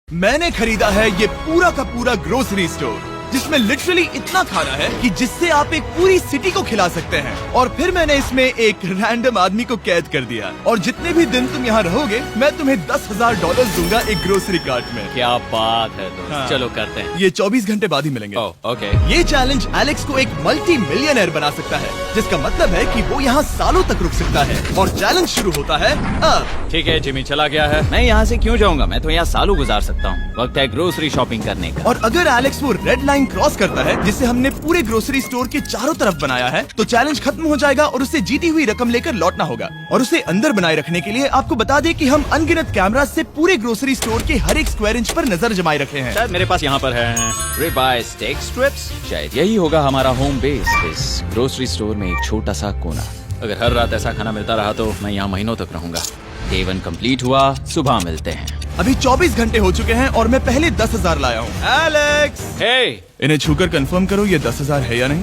मैंने खरीदा है ये पूरा का पूरा ग्रोसरी स्टोर जिसमें लिटरली इतना खाना है कि जिससे आप एक पूरी सिटी को खिला सकते हैं। और फिर मैंने इसमें एक रैंडम आदमी को कैद कर दिया और जितने भी दिन तुम यहाँ रहोगे मैं तुम्हें $10,000 दूंगा एक ग्रोसरी कार्ट में। क्या बात है दोस्त। हाँ। चलो करते हैं। ये 24 घंटे बाद ही मिलेंगे। ओके। ये चैलेंज एलेक्स को एक मल्टी मिलियनर बना सकता है, जिसका मतलब है कि वो यहाँ सालों तक रुक सकता है। और चैलेंज शुरू होता है अब। ठीक है, जिमी चला गया है। मैं यहाँ से क्यों जाऊँगा, मैं तो यहाँ सालों गुजार सकता हूँ। वक्त है ग्रोसरी शॉपिंग करने का। और अगर एलेक्स वो रेड लाइन क्रॉस करता है जिसे हमने पूरे ग्रोसरी स्टोर के चारों तरफ बनाया है, तो चैलेंज खत्म हो जाएगा और उसे जीती हुई रकम लेकर लौटना होगा। और उसे अंदर बनाए रखने के लिए आपको बता दें कि हम अनगिनत कैमरा से पूरे ग्रोसरी स्टोर के हर एक स्क्वायर इंच पर नजर जमाए रखे हैं। शायद मेरे पास यहाँ पर है रिबाई स्टेक स्ट्रिप्स। शायद यही होगा हमारा होम बेस, इस ग्रोसरी स्टोर में एक छोटा सा कोना। अगर हर रात ऐसा खाना मिलता रहा तो मैं यहाँ महीनों तक रहूंगा। डे 1 कंप्लीट हुआ, सुबह मिलते हैं। अभी 24 घंटे हो चुके हैं और मैं पहले 10,000 लाया हूँ। एलेक्स, हे, इन्हें छूकर कंफर्म करो ये 10,000 है या नहीं।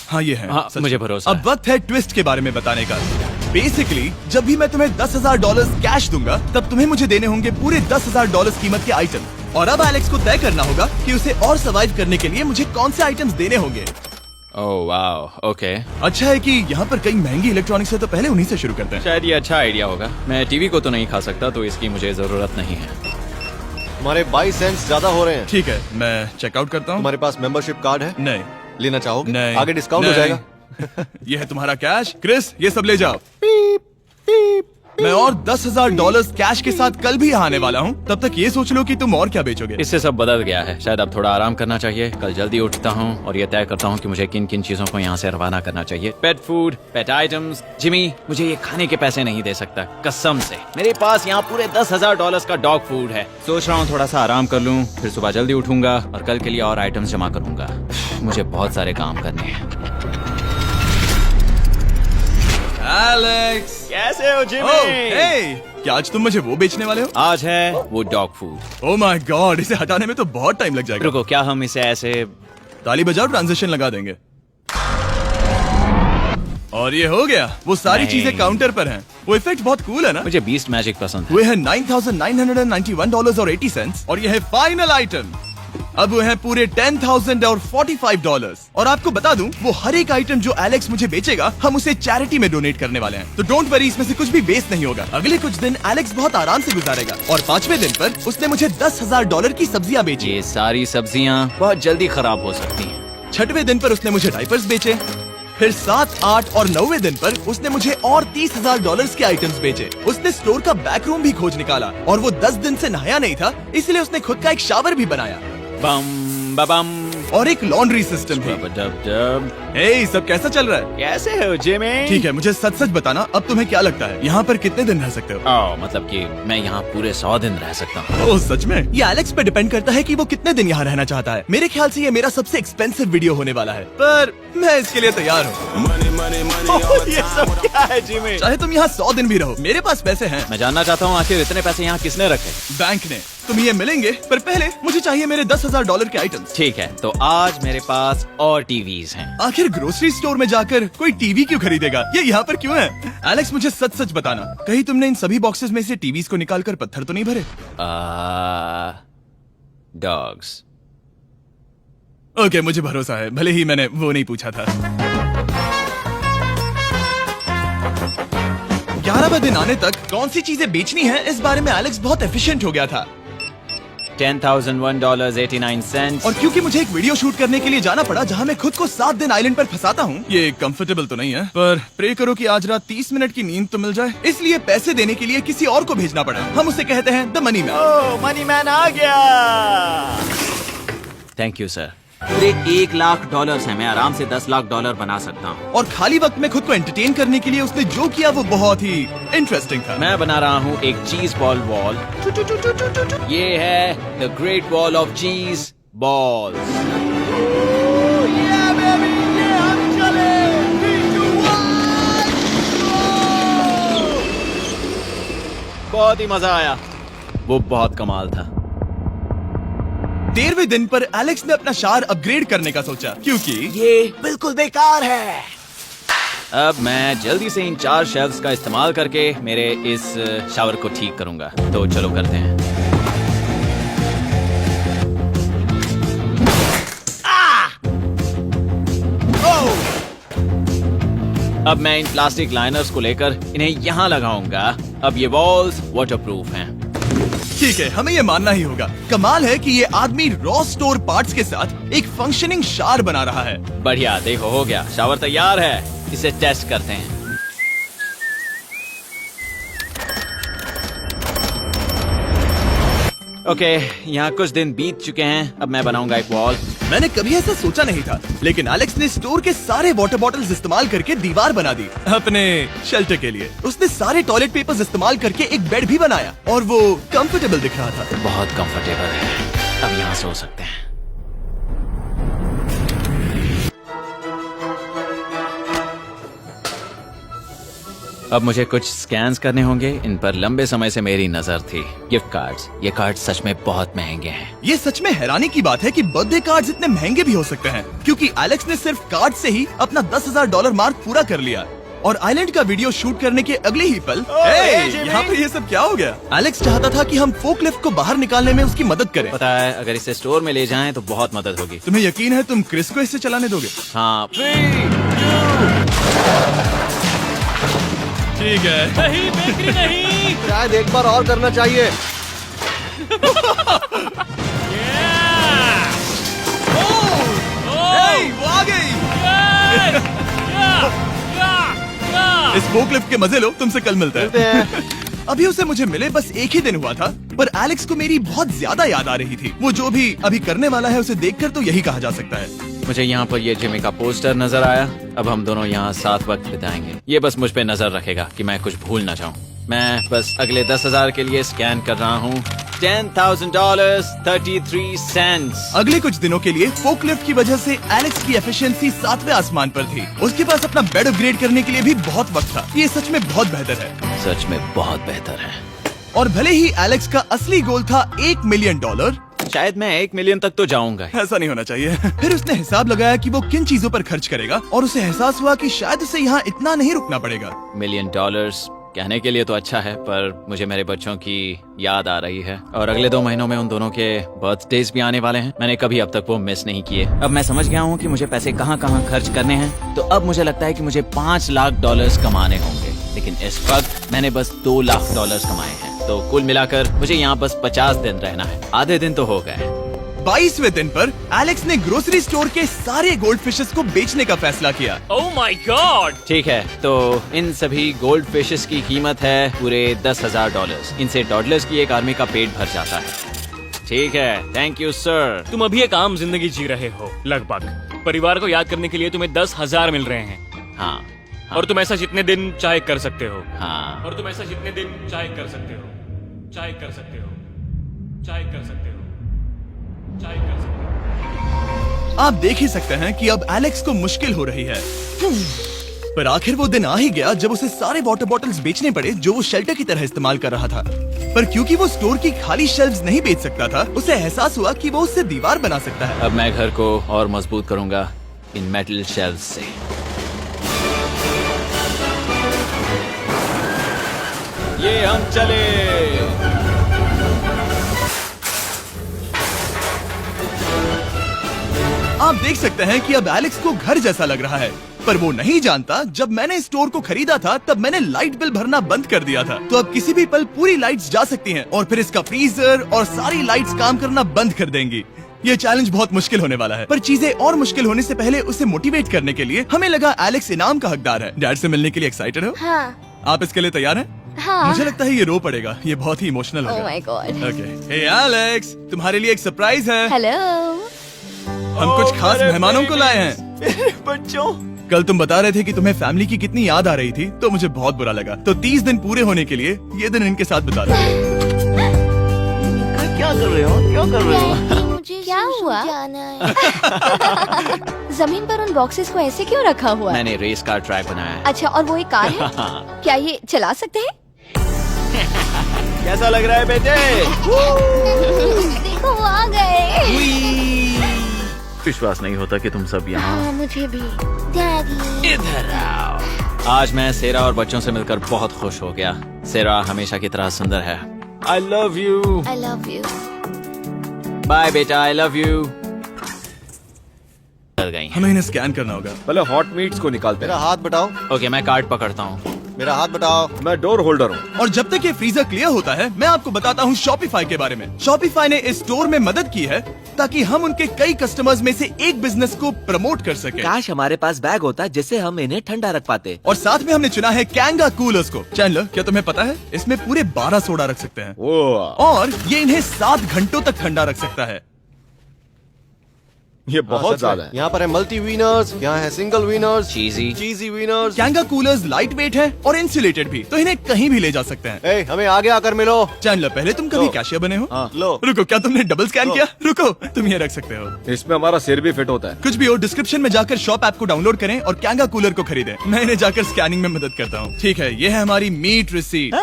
हाँ ये है। हाँ, सच। मुझे भरोसा अब वक्त है ट्विस्ट के बारे में बताने का। बेसिकली जब भी मैं तुम्हें $10,000 कैश दूंगा तब तुम्हें मुझे देने होंगे पूरे $10,000 कीमत के आइटम। और अब एलेक्स को तय करना होगा कि उसे और सर्वाइव करने के लिए मुझे कौन से आइटम्स देने होंगे। Oh wow, okay. अच्छा है कि यहाँ पर कई महंगी इलेक्ट्रॉनिक्स है, तो पहले उन्हीं से शुरू करते हैं। शायद ये अच्छा आइडिया होगा। मैं टीवी को तो नहीं खा सकता, तो इसकी मुझे जरूरत नहीं है। हमारे 22 सेंट्स ज्यादा हो रहे हैं। ठीक है, मैं चेकआउट करता हूँ। तुम्हारे पास मेंबरशिप कार्ड है? नहीं। लेना चाहोगे? नहीं। आगे डिस्काउंट हो नहीं। जाएगा। ये है तुम्हारा कैश। क्रिस, ये सब ले जाओ। मैं और $10,000 कैश के साथ कल भी यहाँ आने वाला हूँ। तब तक ये सोच लो कि तुम और क्या बेचोगे। इससे सब बदल गया है। शायद अब थोड़ा आराम करना चाहिए। कल जल्दी उठता हूँ और ये तय करता हूँ कि मुझे किन किन चीजों को यहाँ से रवाना करना चाहिए। पेट फूड, पेट आइटम्स। जिमी मुझे ये खाने के पैसे नहीं दे सकता, कसम से। मेरे पास यहाँ पूरे $10,000 का डॉग फूड है। सोच रहा हूँ थोड़ा सा आराम कर लूँ, फिर सुबह जल्दी उठूंगा और कल के लिए और आइटम्स जमा करूंगा। मुझे बहुत सारे काम करने हैं। एलेक्स, कैसे हो जिमी? ओह, हे, क्या आज तुम मुझे वो बेचने वाले हो? आज है वो dog food. Oh my God, इसे हटाने में तो बहुत टाइम लग जाएगा। रुको, क्या हम इसे ऐसे ताली बजाओ, ट्रांजिशन लगा देंगे। और ये हो गया। वो सारी नहीं। चीजें काउंटर पर हैं। वो इफेक्ट बहुत कूल है ना। मुझे बीस्ट मैजिक पसंद है। वो है $9,991.80 और ये है फाइनल आइटम। अब वो है पूरे $10,045 और आपको बता दूं, वो हर एक आइटम जो एलेक्स मुझे बेचेगा हम उसे चैरिटी में डोनेट करने वाले हैं। तो डोंट वरी, इसमें से कुछ भी वेस्ट नहीं होगा। अगले कुछ दिन एलेक्स बहुत आराम से गुजारेगा और 5वें दिन पर उसने मुझे $10,000 की सब्जियां बेची। ये सारी सब्जियां बहुत जल्दी खराब हो सकती हैं। 6वें दिन पर उसने मुझे डायपर्स बेचे। फिर 7, 8 और 9वें दिन पर उसने मुझे और $30,000 के आइटम्स बेचे। उसने स्टोर का बैक रूम भी खोज निकाला और वो 10 दिन से नहाया नहीं था, इसलिए उसने खुद का एक शावर भी बनाया बम बम और एक लॉन्ड्री सिस्टम भी। डब। हे, सब कैसा चल रहा है? कैसे हो जिमी? ठीक है, मुझे सच सच बताना, अब तुम्हें क्या लगता है यहाँ पर कितने दिन रह सकते हो? मतलब कि मैं यहाँ पूरे 100 दिन रह सकता हूँ। ओह सच में? ये एलेक्स पे डिपेंड करता है कि वो कितने दिन यहाँ रहना चाहता है। मेरे ख्याल से ये मेरा सबसे एक्सपेंसिव वीडियो होने वाला है, पर मैं इसके लिए तैयार हूँ। ये सब क्या है जिमी? चाहे तुम यहाँ 100 दिन भी रहो, मेरे पास पैसे हैं। मैं जानना चाहता हूँ आखिर इतने पैसे यहाँ किसने रखे? बैंक ने। तुम ये मिलेंगे, पर पहले मुझे चाहिए मेरे $10,000 के आइटम्स। ठीक है, तो आज मेरे पास और टीवीज हैं। आखिर ग्रोसरी स्टोर में जाकर कोई टीवी क्यों खरीदेगा? ये यहाँ पर क्यों है? एलेक्स, मुझे सच सच बताना, कहीं तुमने इन सभी बॉक्सेस में से टीवीज को निकालकर पत्थर तो नहीं भरे? डॉग्स। ओके, मुझे भरोसा है, भले ही मैंने वो नहीं पूछा था। 11वें दिन आने तक कौन सी चीजें बेचनी है, इस बारे में एलेक्स बहुत एफिशिएंट हो गया था। $10,001.89। और क्योंकि मुझे एक वीडियो शूट करने के लिए जाना पड़ा जहां मैं खुद को 7 दिन आइलैंड पर फंसाता हूं, ये कंफर्टेबल तो नहीं है, पर प्रे करो कि आज रात 30 मिनट की नींद तो मिल जाए। इसलिए पैसे देने के लिए किसी और को भेजना पड़ा। हम उसे कहते हैं the money man. Oh, money man आ गया। Thank you sir. पूरे $1 लाख है। मैं आराम से $10 लाख बना सकता हूँ। और खाली वक्त में खुद को एंटरटेन करने के लिए उसने जो किया वो बहुत ही इंटरेस्टिंग था। मैं बना रहा हूँ एक चीज बॉल वॉल। ये है द ग्रेट वॉल ऑफ चीज बॉल्स। बहुत ही मजा आया, वो बहुत कमाल था। 13वें दिन पर एलेक्स ने अपना शार अपग्रेड करने का सोचा, क्योंकि ये बिल्कुल बेकार है। अब मैं जल्दी से इन 4 शेल्फ्स का इस्तेमाल करके मेरे इस शावर को ठीक करूंगा। तो चलो करते हैं। अब मैं इन प्लास्टिक लाइनर्स को लेकर इन्हें यहाँ लगाऊंगा। अब ये वॉल्स वाटरप्रूफ हैं। ठीक है, हमें ये मानना ही होगा। कमाल है कि ये आदमी रॉ स्टोर पार्ट्स के साथ एक फंक्शनिंग शावर बना रहा है। बढ़िया, देखो हो गया, शावर तैयार है। इसे टेस्ट करते हैं। ओके, यहाँ कुछ दिन बीत चुके हैं। अब मैं बनाऊंगा एक वॉल। मैंने कभी ऐसा सोचा नहीं था, लेकिन एलेक्स ने स्टोर के सारे वाटर बॉटल्स इस्तेमाल करके दीवार बना दी अपने शेल्टर के लिए। उसने सारे टॉयलेट पेपर्स इस्तेमाल करके एक बेड भी बनाया और वो कंफर्टेबल दिख रहा था। बहुत कंफर्टेबल है। अब यहाँ सो सकते हैं। अब मुझे कुछ स्कैन्स करने होंगे। इन पर लंबे समय से मेरी नजर थी। Gift cards. ये कार्ड सच में बहुत महंगे हैं। ये सच में हैरानी की बात है कि बर्थडे कार्ड्स इतने महंगे भी हो सकते हैं, क्योंकि एलेक्स ने सिर्फ कार्ड से ही अपना $10,000 मार्क पूरा कर लिया। और आइलैंड का वीडियो शूट करने के अगले ही पल यहाँ पे ये सब क्या हो गया? एलेक्स चाहता था कि हम फोकलिफ्ट को बाहर निकालने में उसकी मदद करें। पता है, अगर इसे स्टोर में ले जाएं तो बहुत मदद होगी। तुम्हें यकीन है तुम क्रिस को इससे चलाने दोगे? हाँ। ठीक है। नहीं बेकरी नहीं। शायद एक बार और करना चाहिए। वो आ गई। इस फोकलिफ्ट के मजे लो, तुमसे कल मिलते हैं। अभी उसे मुझे मिले बस एक ही दिन हुआ था, पर एलेक्स को मेरी बहुत ज्यादा याद आ रही थी। वो जो भी अभी करने वाला है उसे देखकर तो यही कहा जा सकता है। मुझे यहाँ पर ये जिमी का पोस्टर नजर आया। अब हम दोनों यहाँ साथ वक्त बिताएंगे। ये बस मुझ पे नजर रखेगा कि मैं कुछ भूल ना जाऊँ। मैं बस अगले 10,000 के लिए स्कैन कर रहा हूँ। $10,000 33 सेंट्स। अगले कुछ दिनों के लिए फोकलिफ्ट की वजह से एलेक्स की एफिशिएंसी 7वें आसमान पर थी। उसके पास अपना बेड अपग्रेड करने के लिए भी बहुत वक्त था। ये सच में बहुत बेहतर है। सच में बहुत बेहतर है। और भले ही एलेक्स का असली गोल था $1 मिलियन, शायद मैं 1 मिलियन तक तो जाऊंगा। ऐसा नहीं होना चाहिए। फिर उसने हिसाब लगाया कि वो किन चीजों पर खर्च करेगा और उसे एहसास हुआ कि शायद उसे यहाँ इतना नहीं रुकना पड़ेगा। $1 मिलियन कहने के लिए तो अच्छा है, पर मुझे मेरे बच्चों की याद आ रही है। और अगले 2 महीनों में उन दोनों के बर्थडेज भी आने वाले हैं। मैंने कभी अब तक वो मिस नहीं किए। अब मैं समझ गया हूँ कि मुझे पैसे कहाँ कहाँ खर्च करने हैं। तो अब मुझे लगता है कि मुझे $5 लाख कमाने होंगे। लेकिन इस वक्त मैंने बस $2 लाख कमाए हैं। तो कुल मिलाकर मुझे यहाँ बस 50 दिन रहना है। आधे दिन तो हो गए। 22वें दिन पर एलेक्स ने ग्रोसरी स्टोर के सारे गोल्ड फिशेस को बेचने का फैसला किया। Oh my God. ठीक है, तो इन सभी गोल्ड फिशेस की कीमत है पूरे $10,000। इनसे डॉलर्स की एक आर्मी का पेट भर जाता है। ठीक है, थैंक यू सर। तुम अभी एक आम जिंदगी जी रहे हो लगभग। परिवार को याद करने के लिए तुम्हें 10,000 मिल रहे हैं। हाँ। और तुम ऐसा जितने दिन चाहे कर सकते हो। हाँ। और तुम ऐसा जितने दिन चाहे कर सकते हो। चाहे कर सकते हो। चाहे कर सकते हो। चाहे कर सकते हो। आप देख ही सकते हैं कि अब एलेक्स को मुश्किल हो रही है। पर आखिर वो दिन आ ही गया जब उसे सारे वाटर बॉटल्स बेचने पड़े जो वो शेल्टर की तरह इस्तेमाल कर रहा था। पर क्योंकि वो स्टोर की खाली शेल्फ्स नहीं बेच सकता था, उसे एहसास हुआ कि वो उससे दीवार बना सकता है। अब मैं घर को और मजबूत करूंगा इन मेटल शेल्फ्स से। ये हम चले। आप देख सकते हैं कि अब एलेक्स को घर जैसा लग रहा है, पर वो नहीं जानता जब मैंने स्टोर को खरीदा था तब मैंने लाइट बिल भरना बंद कर दिया था। तो अब किसी भी पल पूरी लाइट्स जा सकती हैं और फिर इसका फ्रीजर और सारी लाइट्स काम करना बंद कर देंगी। ये चैलेंज बहुत मुश्किल होने वाला है, पर चीजें और मुश्किल होने से पहले उसे मोटिवेट करने के लिए हमें लगा एलेक्स इनाम का हकदार है। डैड से मिलने के लिए एक्साइटेड हो? हाँ। आप इसके लिए तैयार हैं? हाँ। मुझे लगता है ये रो पड़ेगा। ये बहुत ही इमोशनल Oh होगा। my God. Okay, hey Alex, तुम्हारे लिए एक सरप्राइज है। हेलो। हम कुछ खास मेहमानों को लाए हैं। बच्चों, कल तुम बता रहे थे कि तुम्हें फैमिली की कितनी याद आ रही थी, तो मुझे बहुत बुरा लगा। तो 30 दिन पूरे होने के लिए ये दिन इनके साथ बिता दो। क्या कर रहे हो? क्या कर रहे हो? मुझे क्या हुआ? जमीन पर उन बॉक्सेस को ऐसे क्यों रखा हुआ है? मैंने रेस कार ट्रैक बनाया है। अच्छा, और वो एक कार है? क्या ये चला सकते हैं? कैसा लग रहा है बेटे? देखो वो आ गए। विश्वास नहीं होता कि तुम सब यहाँ हाँ मुझे भी। डैडी। इधर आओ। आज मैं सेरा और बच्चों से मिलकर बहुत खुश हो गया। सेरा हमेशा की तरह सुंदर है। I love you. I love you. Bye बेटा, आई लव यू। चल गई। हमें इन्हें स्कैन करना होगा। पहले हॉट मीट्स को निकालते मेरा हैं। हाथ बताओ। ओके, मैं कार्ड पकड़ता हूँ। मेरा हाथ बताओ। मैं डोर होल्डर हूँ। और जब तक ये फ्रीजर क्लियर होता है, मैं आपको बताता हूँ शॉपिफाई के बारे में। शॉपिफाई ने इस स्टोर में मदद की है ताकि हम उनके कई कस्टमर्स में से एक बिजनेस को प्रमोट कर सके। काश हमारे पास बैग होता जिससे हम इन्हें ठंडा रख पाते। और साथ में हमने चुना है कैंगा कूलर्स को। चैनलर, क्या तुम्हें पता है इसमें पूरे 12 सोडा रख सकते हैं ओ, और ये इन्हें 7 घंटों तक ठंडा रख सकता है। ये बहुत ज्यादा है। यहाँ पर है मल्टी विनर्स, यहाँ है single winners, cheesy. Cheesy winners. Kanga coolers lightweight है और इंसुलेटेड भी, तो इन्हें कहीं भी ले जा सकते हैं। ए, हमें आगे आकर मिलो। चैनलर, पहले तुम कभी लो। कैशियर बने हो? लो। रुको, क्या तुमने डबल स्कैन लो। किया? रुको, तुम ये रख सकते हो। इसमें हमारा सिर भी फिट होता है। कुछ भी हो, डिस्क्रिप्शन में जाकर शॉप ऐप को डाउनलोड करें और कैंगा कूलर को खरीदें। मैं इन्हें जाकर स्कैनिंग में मदद करता हूँ। ठीक है, ये है हमारी मीट रिसीट।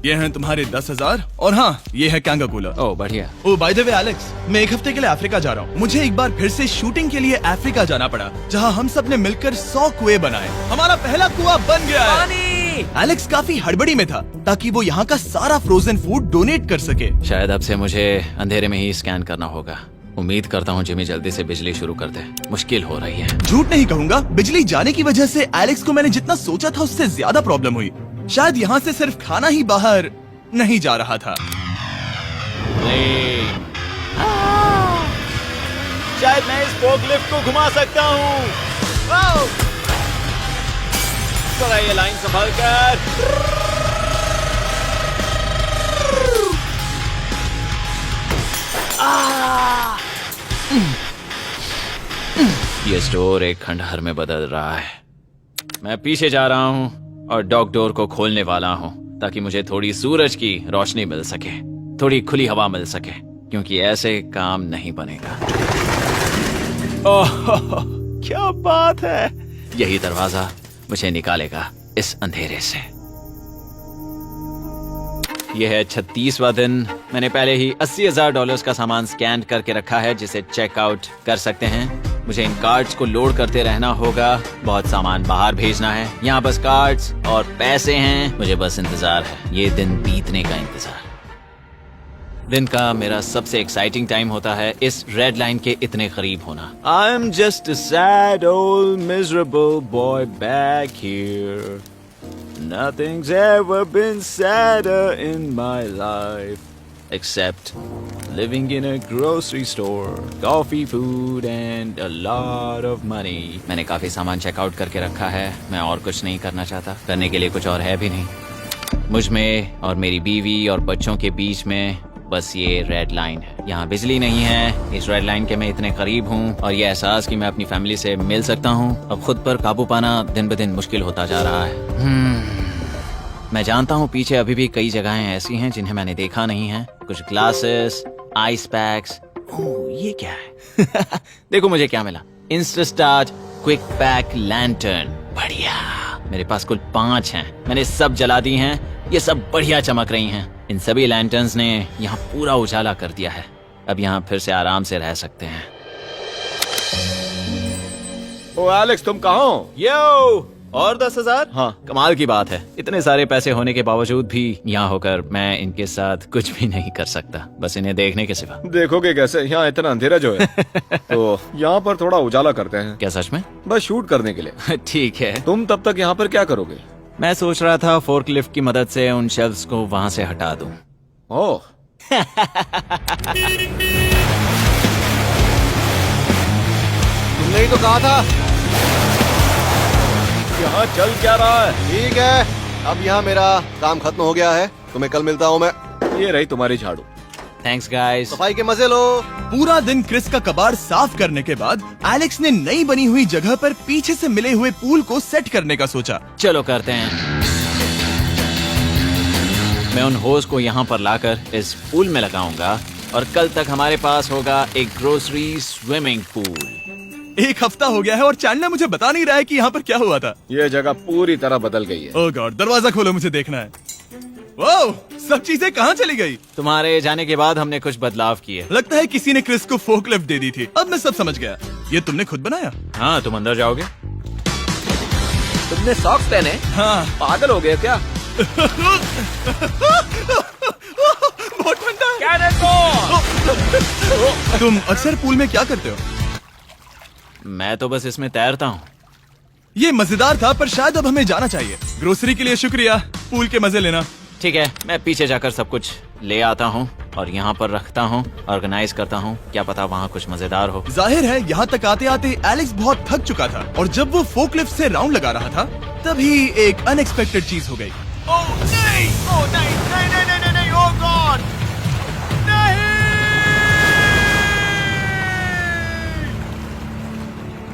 ये हैं तुम्हारे 10,000 और हाँ, ये है कैंगा कूलर। ओह बढ़िया। ओ बाय द वे एलेक्स, मैं एक हफ्ते के लिए अफ्रीका जा रहा हूँ। मुझे एक बार फिर से शूटिंग के लिए अफ्रीका जाना पड़ा, जहाँ हम सब ने मिलकर 100 कुएं बनाए। हमारा पहला कुआं बन गया है। एलेक्स काफी हड़बड़ी में था ताकि वो यहाँ का सारा फ्रोजन फूड डोनेट कर सके। शायद अब से मुझे अंधेरे में ही स्कैन करना होगा। उम्मीद करता हूँ जिमी जल्दी से बिजली शुरू कर दे। मुश्किल हो रही है। झूठ नहीं कहूंगा, बिजली जाने की वजह से एलेक्स को मैंने जितना सोचा था उससे ज्यादा प्रॉब्लम हुई। शायद यहाँ से सिर्फ खाना ही बाहर नहीं जा रहा था। शायद मैं इस फोर्कलिफ्ट को घुमा सकता हूँ। थोड़ा ये लाइन संभाल कर। ये स्टोर एक खंडहर में बदल रहा है। मैं पीछे जा रहा हूँ और डॉग डोर को खोलने वाला हूँ ताकि मुझे थोड़ी सूरज की रोशनी मिल सके, थोड़ी खुली हवा मिल सके, क्योंकि ऐसे काम नहीं बनेगा। ओह क्या बात है। यही दरवाजा मुझे निकालेगा इस अंधेरे से। यह है 36वां दिन। मैंने पहले ही $80,000 का सामान स्कैन करके रखा है जिसे चेकआउट कर सकते हैं। मुझे इन कार्ड्स को लोड करते रहना होगा। बहुत सामान बाहर भेजना है। यहाँ बस कार्ड्स और पैसे हैं। मुझे बस इंतजार है, ये दिन बीतने का इंतजार। दिन का मेरा सबसे एक्साइटिंग टाइम होता है इस रेड लाइन के इतने करीब होना। I am just a sad old miserable boy back here. Nothing's ever been sadder in my life except living in a grocery store, coffee, food and a lot of money. मैंने काफी सामान checkout करके रखा है। मैं और कुछ नहीं करना चाहता। करने के लिए कुछ और है भी नहीं। मुझ में और मेरी बीवी और बच्चों के बीच में बस ये रेड लाइन है। यहाँ बिजली नहीं है। इस रेड लाइन के मैं इतने करीब हूँ और ये एहसास कि मैं अपनी फैमिली से मिल सकता हूँ अब खुद पर काबू पाना दिन ब दिन मुश्किल होता जा रहा है। मैं जानता हूँ पीछे अभी भी कई जगहें ऐसी हैं जिन्हें मैंने देखा नहीं है। कुछ ग्लासेस, आइस पैक्स। ओह, ये क्या है? देखो मुझे क्या मिला। इंस्टास्टार्ट क्विक पैक लैंटर्न। बढ़िया। मेरे पास कुल 5 हैं। मैंने सब जला दी हैं। ये सब बढ़िया चमक रही हैं। इन सभी लैंटर्न्स ने यहाँ पूरा उजाला कर दिया है। अब यहाँ फिर से आराम से रह सकते हैं। ओ एलेक्स, तुम कहाँ हो? यो, और 10,000? हाँ। कमाल की बात है। इतने सारे पैसे होने के बावजूद भी यहाँ होकर मैं इनके साथ कुछ भी नहीं कर सकता, बस इन्हें देखने के सिवा। देखोगे कैसे? यहाँ इतना अंधेरा जो है। तो यहाँ पर थोड़ा उजाला करते हैं। क्या सच में? बस शूट करने के लिए। ठीक है। तुम तब तक यहाँ पर क्या करोगे? मैं सोच रहा था फोर्कलिफ्ट की मदद से उन शेल्फ्स को वहाँ से हटा दूं। ओह, तुमने ही तो कहा था। यहाँ चल क्या रहा है? ठीक है, अब यहाँ मेरा काम खत्म हो गया है। तुम्हें कल मिलता हूँ मैं। ये रही तुम्हारी झाड़ू। Thanks guys. सफाई के मजे लो। पूरा दिन क्रिस का कबाड़ साफ करने के बाद एलेक्स ने नई बनी हुई जगह पर पीछे से मिले हुए पूल को सेट करने का सोचा। चलो करते हैं। मैं उन होज को यहाँ पर लाकर इस पूल में लगाऊंगा और कल तक हमारे पास होगा एक ग्रोसरी स्विमिंग पूल। 1 हफ्ता हो गया है और चैंडलर मुझे बता नहीं रहा है कि यहाँ पर क्या हुआ था। ये जगह पूरी तरह बदल गई है। ओह गॉड, दरवाजा खोलो, मुझे देखना है। वाह, सब चीजें कहाँ चली गई? तुम्हारे जाने के बाद हमने कुछ बदलाव किए। लगता है किसी ने क्रिस को फोकलिफ्ट दे दी थी। अब मैं सब समझ गया। ये तुमने खुद बनाया? हाँ, तुम अंदर जाओगे? तुमने सॉक्स पहने? हाँ। पागल हो गए क्या? बहुत ठंडा है। तुम अक्सर पूल में क्या करते हो? मैं तो बस इसमें तैरता हूँ। ये मजेदार था, पर शायद अब हमें जाना चाहिए। ग्रोसरी के लिए शुक्रिया, पूल के मजे लेना। ठीक है, मैं पीछे जाकर सब कुछ ले आता हूँ और यहाँ पर रखता हूँ, ऑर्गेनाइज करता हूँ। क्या पता वहाँ कुछ मजेदार हो। जाहिर है यहाँ तक आते आते एलेक्स बहुत थक चुका था और जब वो फोकलिफ्ट से राउंड लगा रहा था तभी एक अनएक्सपेक्टेड चीज हो गई। ओह नहीं, ओह नहीं, नहीं, नहीं, नहीं, नहीं, नहीं, ओह गॉड, नहीं,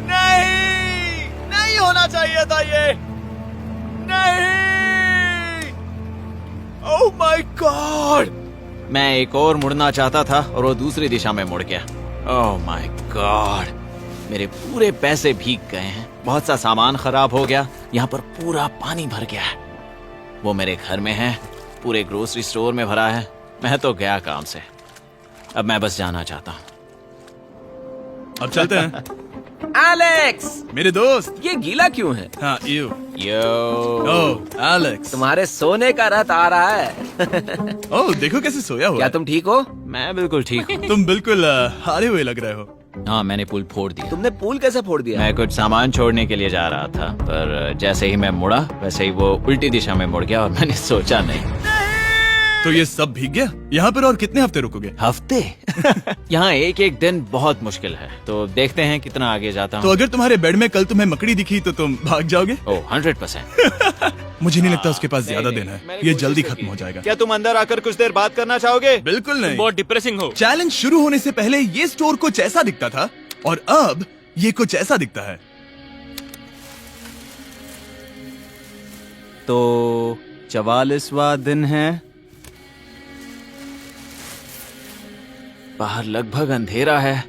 नहीं, नहीं होना चाहिए था ये, नहीं, ओह माय गॉड। मैं एक और मुड़ना चाहता था और वो दूसरी दिशा में मुड़ गया। ओह माय गॉड, मेरे पूरे पैसे भीग गए हैं। बहुत सा सामान खराब हो गया। यहाँ पर पूरा पानी भर गया है। वो मेरे घर में है, पूरे ग्रोसरी स्टोर में भरा है। मैं तो गया काम से। अब मैं बस जाना चाहता हूँ। अब चलते हैं। एलेक्स, मेरे दोस्त। ये गीला क्यों है? हाँ, यू। यो, ओह एलेक्स, तुम्हारे सोने का रथ आ रहा है। ओह देखो कैसे सोया हुआ क्या है। तुम ठीक हो? मैं बिल्कुल ठीक हूँ। तुम बिल्कुल हारे हुए लग रहे हो। हाँ, मैंने पुल फोड़ दिया। तुमने पूल कैसे फोड़ दिया? मैं कुछ सामान छोड़ने के लिए जा रहा था, पर जैसे ही मैं मुड़ा वैसे ही वो उल्टी दिशा में मुड़ गया और मैंने सोचा नहीं। तो ये सब भीग गया। यहाँ पर और कितने हफ्ते रुकोगे? हफ्ते? यहाँ एक एक दिन बहुत मुश्किल है, तो देखते हैं कितना आगे जाता तो हूँ। अगर तुम्हारे बेड में कल तुम्हें मकड़ी दिखी तो तुम भाग जाओगे? ओह 100%। मुझे नहीं लगता उसके पास ज्यादा नहीं, दिन है। मैंने ये कोशिश जल्दी तो खत्म की। हो जाएगा। क्या तुम अंदर आकर कुछ देर बात करना चाहोगे? बिल्कुल नहीं। बहुत डिप्रेसिंग हो। चैलेंज शुरू होने से पहले ये स्टोर कुछ ऐसा दिखता था और अब ये कुछ ऐसा दिखता है। तो 44वां दिन है। बाहर लगभग अंधेरा है।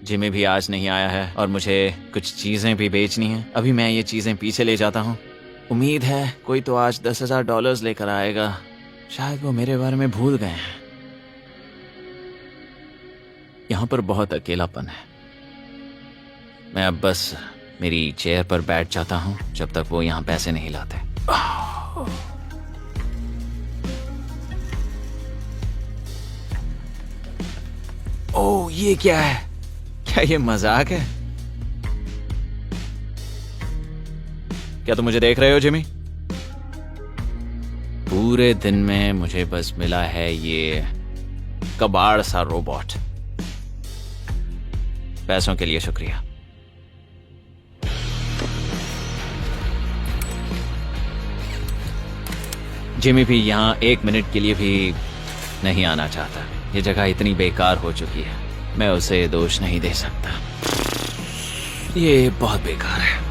जिमी भी आज नहीं आया है और मुझे कुछ चीजें भी बेचनी हैं। अभी मैं ये चीजें पीछे ले जाता हूँ। उम्मीद है कोई तो आज $10,000 लेकर आएगा। शायद वो मेरे बारे में भूल गए हैं। यहाँ पर बहुत अकेलापन है। मैं अब बस मेरी चेयर पर बैठ जाता हूँ जब तक वो यहाँ पैसे नहीं लाते। ओह, ये क्या है? क्या ये मजाक है? क्या तुम मुझे देख रहे हो जिमी? पूरे दिन में मुझे बस मिला है ये कबाड़ सा रोबोट। पैसों के लिए शुक्रिया। जिमी भी यहाँ 1 मिनट के लिए भी नहीं आना चाहता। ये जगह इतनी बेकार हो चुकी है, मैं उसे दोष नहीं दे सकता। ये बहुत बेकार है।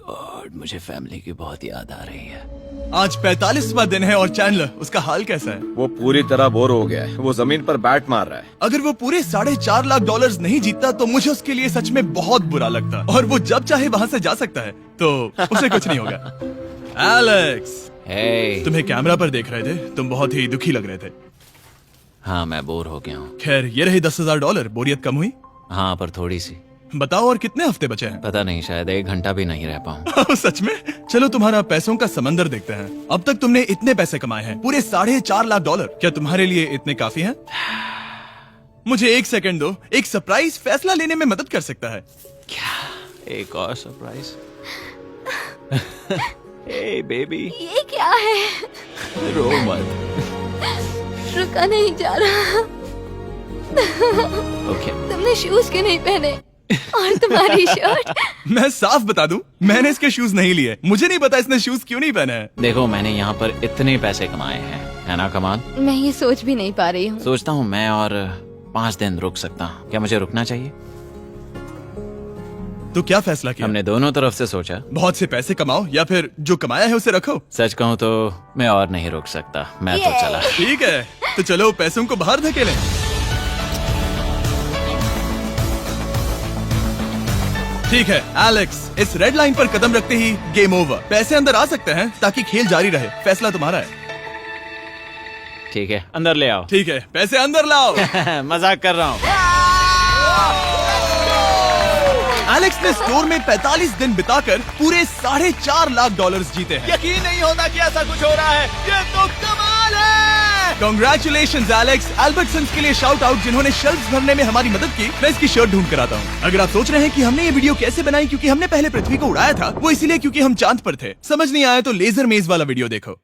गॉड, मुझे फैमिली की बहुत याद आ रही है। आज 45वां दिन है और चैंडलर, उसका हाल कैसा है? वो पूरी तरह बोर हो गया है। वो जमीन पर बैट मार रहा है। अगर वो पूरे $4.5 लाख नहीं जीतता तो मुझे उसके लिए सच में बहुत बुरा लगता। और वो जब चाहे वहाँ से जा सकता है, तो उसे कुछ नहीं होगा। एलेक्स, हे, तुम्हें कैमरा पर देख रहे थे। तुम बहुत ही दुखी लग रहे थे। हाँ, मैं बोर हो गया हूँ। खैर, ये रही $10,000। बोरियत कम हुई? हाँ, पर थोड़ी सी। बताओ और कितने हफ्ते बचे हैं? पता नहीं, शायद 1 घंटा भी नहीं रह पाऊँ। सच में? चलो तुम्हारा पैसों का समंदर देखते हैं। अब तक तुमने इतने पैसे कमाए हैं, पूरे $4.5 लाख। क्या तुम्हारे लिए इतने काफी हैं? मुझे 1 सेकंड दो। एक सरप्राइज फैसला लेने में मदद कर सकता है। क्या? एक और सरप्राइज? हे बेबी, ये क्या है? रो मत। रुका नहीं जा रहा। ओके। तुमने शूज क्यों नहीं पहने? और तुम्हारी शर्ट? मैं साफ बता दूं, मैंने इसके शूज नहीं लिए। मुझे नहीं पता इसने शूज क्यों नहीं पहने हैं। देखो, मैंने यहाँ पर इतने पैसे कमाए हैं, है ना कमाल? मैं ये सोच भी नहीं पा रही हूँ। सोचता हूँ मैं और 5 दिन रुक सकता हूँ। क्या मुझे रुकना चाहिए? तो क्या फैसला किया? हमने दोनों तरफ से सोचा। बहुत से पैसे कमाओ या फिर जो कमाया है उसे रखो। सच कहूँ तो मैं और नहीं रोक सकता, मैं तो चला। ठीक है, तो चलो पैसों को बाहर धकेलें। ठीक है एलेक्स, इस रेड लाइन पर कदम रखते ही गेम ओवर। पैसे अंदर आ सकते हैं ताकि खेल जारी रहे। फैसला तुम्हारा है। ठीक है, अंदर ले आओ। ठीक है, पैसे अंदर लाओ। मजाक कर रहा हूँ। एलेक्स ने स्टोर में 45 दिन बिताकर पूरे $4.5 लाख जीते हैं। यकीन नहीं होता कि ऐसा कुछ हो रहा है। ये तो कमाल है। Congratulations Alex. एल्बर्टसन्स के लिए शाउट आउट जिन्होंने शेल्फ्स भरने में हमारी मदद की। मैं इसकी शर्ट ढूंढ कर आता हूँ। अगर आप सोच रहे हैं कि हमने ये वीडियो कैसे बनाई क्योंकि हमने पहले पृथ्वी को उड़ाया था, वो इसीलिए क्योंकि हम चांद पर थे। समझ नहीं आया तो लेजर मेज वाला वीडियो देखो।